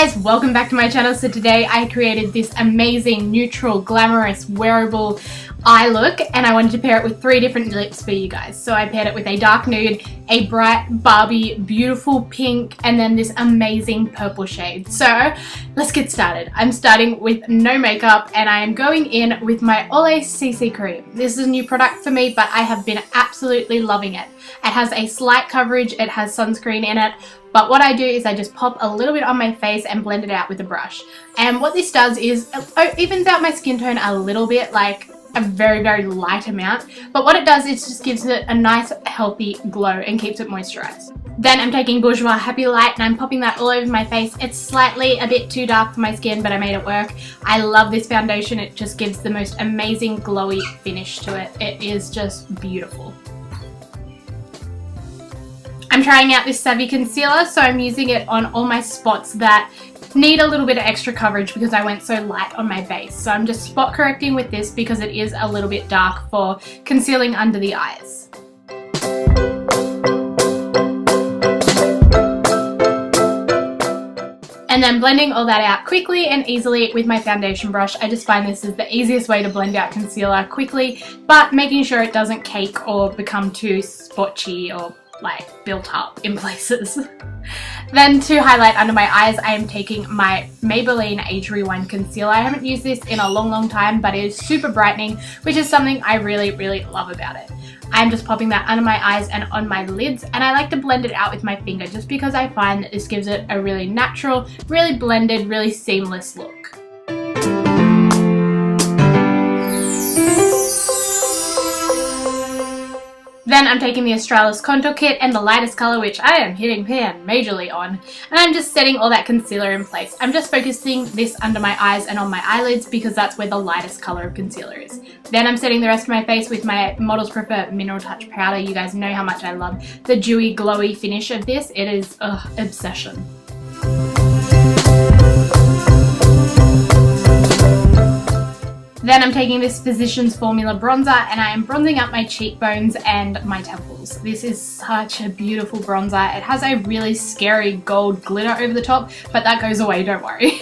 guys, welcome back to my channel. So today I created this amazing, neutral, glamorous, wearable eye look, and I wanted to pair it with 3 different lips for you guys. So I paired it with a dark nude, a bright Barbie, beautiful pink, and then this amazing purple shade. So let's get started. I'm starting with no makeup, and I am going in with my Olay CC cream. This is a new product for me, but I have been absolutely loving it. It has a slight coverage, it has sunscreen in it, but what I do is I just pop a little bit on my face and blend it out with a brush. And what this does is it evens out my skin tone a little bit, like a very, very light amount. But what it does is just gives it a nice, healthy glow and keeps it moisturized. Then I'm taking Bourjois Happy Light and I'm popping that all over my face. It's slightly a bit too dark for my skin, but I made it work. I love this foundation. It just gives the most amazing glowy finish to it. It is just beautiful. I'm trying out this Savvy concealer, so I'm using it on all my spots that need a little bit of extra coverage because I went so light on my base. So I'm just spot correcting with this because it is a little bit dark for concealing under the eyes. And then blending all that out quickly and easily with my foundation brush. I just find this is the easiest way to blend out concealer quickly, but making sure it doesn't cake or become too spotchy or like built up in places. Then to highlight under my eyes, I am taking my Maybelline Age Rewind Concealer. I haven't used this in a long time, but it is super brightening, which is something I really love about it. I'm just popping that under my eyes and on my lids, and I like to blend it out with my finger just because I find that this gives it a really natural, really blended, really seamless look. Then I'm taking the Australis contour kit and the lightest color, which I am hitting pan majorly on, and I'm just setting all that concealer in place. I'm just focusing this under my eyes and on my eyelids because that's where the lightest color of concealer is. Then I'm setting the rest of my face with my Models Prefer Mineral Touch powder. You guys know how much I love the dewy, glowy finish of this. It is obsession. Then I'm taking this Physicians Formula bronzer and I am bronzing up my cheekbones and my temples. This is such a beautiful bronzer. It has a really scary gold glitter over the top, but that goes away, don't worry.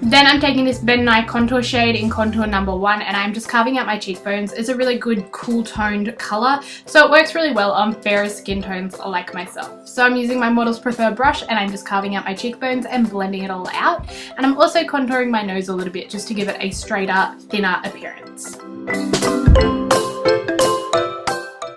Then I'm taking this Nye contour shade in contour number 1 and I'm just carving out my cheekbones. It's a really good cool toned color, so it works really well on fairer skin tones like myself. So I'm using my Models Prefer brush and I'm just carving out my cheekbones and blending it all out. And I'm also contouring my nose a little bit just to give it a straighter, thinner appearance.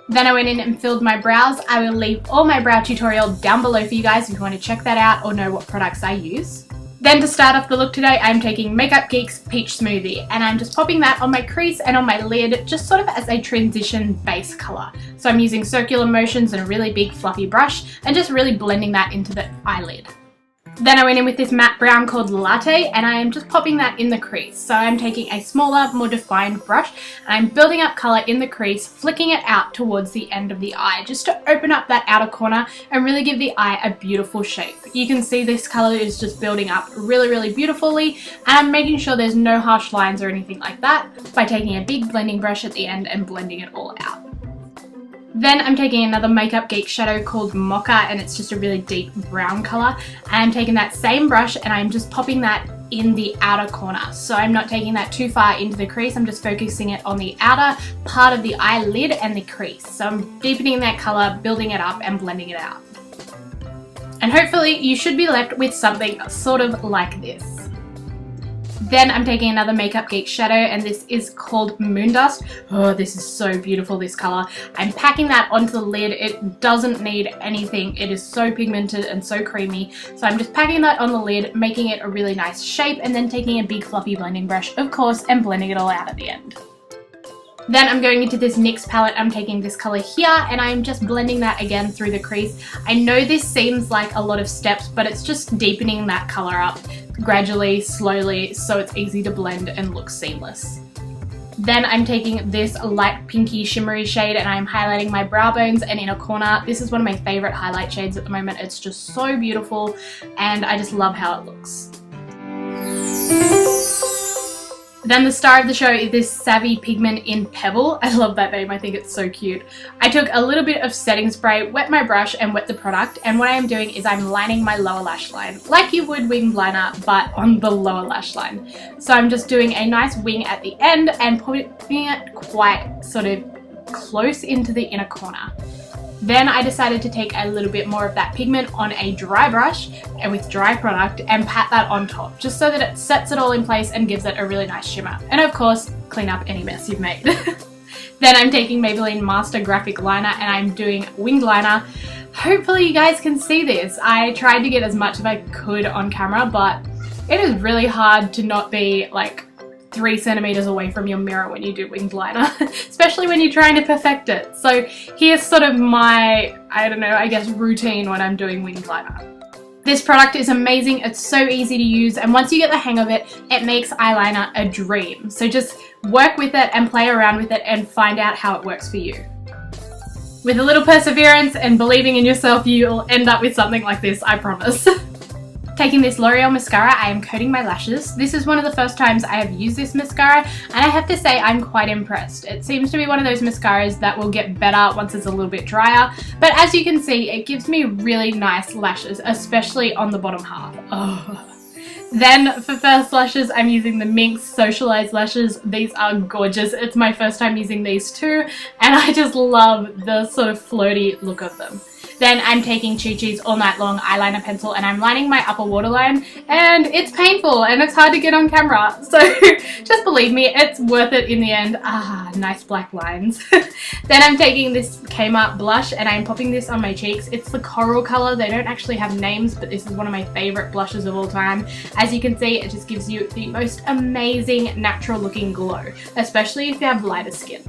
Then I went in and filled my brows. I will leave all my brow tutorial down below for you guys if you want to check that out or know what products I use. Then to start off the look today, I'm taking MakeupGeek's Peach Smoothie and I'm just popping that on my crease and on my lid just sort of as a transition base color. So I'm using circular motions and a really big fluffy brush and just really blending that into the eyelid. Then I went in with this matte brown called Latte and I am just popping that in the crease. So I'm taking a smaller, more defined brush and I'm building up color in the crease, flicking it out towards the end of the eye just to open up that outer corner and really give the eye a beautiful shape. You can see this color is just building up really beautifully, and I'm making sure there's no harsh lines or anything like that by taking a big blending brush at the end and blending it all out. Then I'm taking another MakeupGeek shadow called Mocha and it's just a really deep brown color. And I'm taking that same brush and I'm just popping that in the outer corner. So I'm not taking that too far into the crease, I'm just focusing it on the outer part of the eyelid and the crease. So I'm deepening that color, building it up and blending it out. And hopefully you should be left with something sort of like this. Then I'm taking another MakeupGeek shadow and this is called MoonDust. Oh, this is so beautiful, this color. I'm packing that onto the lid. It doesn't need anything. It is so pigmented and so creamy. So I'm just packing that on the lid, making it a really nice shape and then taking a big fluffy blending brush, of course, and blending it all out at the end. Then I'm going into this NYX palette. I'm taking this color here and I'm just blending that again through the crease. I know this seems like a lot of steps, but it's just deepening that color up gradually, slowly, so it's easy to blend and look seamless. Then I'm taking this light pinky shimmery shade and I'm highlighting my brow bones and inner corner. This is one of my favorite highlight shades at the moment. It's just so beautiful and I just love how it looks. Then the star of the show is this Savvy Pigment in Pebble. I love that name, I think it's so cute. I took a little bit of setting spray, wet my brush and wet the product, and what I am doing is I'm lining my lower lash line like you would winged liner, but on the lower lash line. So I'm just doing a nice wing at the end and putting it quite sort of close into the inner corner. Then I decided to take a little bit more of that pigment on a dry brush and with dry product and pat that on top, just so that it sets it all in place and gives it a really nice shimmer. And of course, clean up any mess you've made. Then I'm taking Maybelline Master Graphic Liner and I'm doing winged liner. Hopefully you guys can see this. I tried to get as much as I could on camera, but it is really hard to not be like 3 centimeters away from your mirror when you do winged liner, especially when you're trying to perfect it. So here's sort of my, I don't know, I guess routine when I'm doing winged liner. This product is amazing, it's so easy to use, and once you get the hang of it, it makes eyeliner a dream. So just work with it and play around with it and find out how it works for you. With a little perseverance and believing in yourself, you'll end up with something like this, I promise. Taking this L'Oreal mascara, I am coating my lashes. This is one of the first times I have used this mascara, and I have to say I'm quite impressed. It seems to be one of those mascaras that will get better once it's a little bit drier, but as you can see, it gives me really nice lashes, especially on the bottom half. Oh. Then for first lashes, I'm using the Minx Socialized lashes. These are gorgeous. It's my first time using these too, and I just love the sort of floaty look of them. Then I'm taking Chi Chi's All Night Long eyeliner pencil and I'm lining my upper waterline, and it's painful and it's hard to get on camera, so just believe me, it's worth it in the end. Ah, nice black lines. Then I'm taking this Kmart blush and I'm popping this on my cheeks. It's the coral color. They don't actually have names, but this is one of my favorite blushes of all time. As you can see, it just gives you the most amazing natural looking glow, especially if you have lighter skin.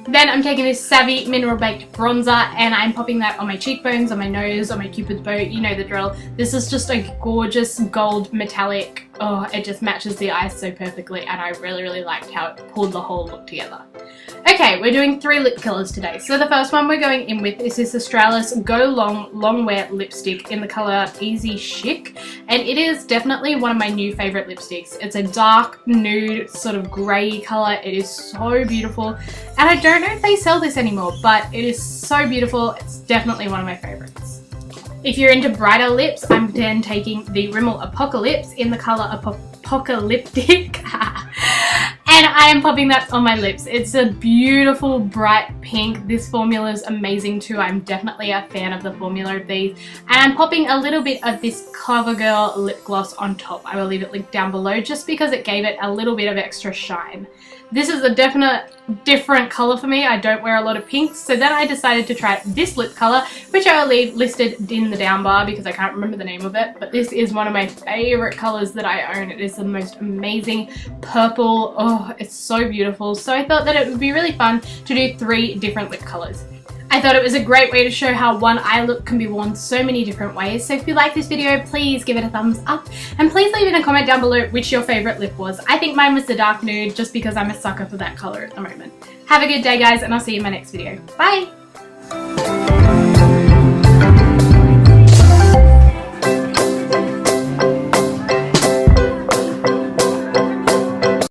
Then I'm taking this Savvy Mineral Baked Bronzer and I'm popping that on my cheekbones, on my nose, on my cupid's bow, you know the drill. This is just a gorgeous gold metallic. Oh, it just matches the eyes so perfectly, and I really liked how it pulled the whole look together. Okay, we're doing 3 lip colors today. So the first one we're going in with is this Australis Go Long Wear lipstick in the color Easy Chic, and it is definitely one of my new favorite lipsticks. It's a dark nude sort of grey color. It is so beautiful, and I don't know if they sell this anymore, but it is so beautiful. It's definitely one of my favorites. If you're into brighter lips, I'm then taking the Rimmel Apocalypse in the color Apocalyptic. And I am popping that on my lips. It's a beautiful bright pink. This formula is amazing too. I'm definitely a fan of the formula of these. And I'm popping a little bit of this CoverGirl lip gloss on top. I will leave it linked down below just because it gave it a little bit of extra shine. This is a definite different color for me. I don't wear a lot of pinks, so then I decided to try this lip color, which I will leave listed in the down bar because I can't remember the name of it, but this is one of my favorite colors that I own. It is the most amazing purple. Oh, it's so beautiful. So I thought that it would be really fun to do 3 different lip colors. I thought it was a great way to show how one eye look can be worn so many different ways. So if you like this video, please give it a thumbs up and please leave in a comment down below which your favorite lip was. I think mine was the dark nude just because I'm a sucker for that color at the moment. Have a good day guys, and I'll see you in my next video. Bye!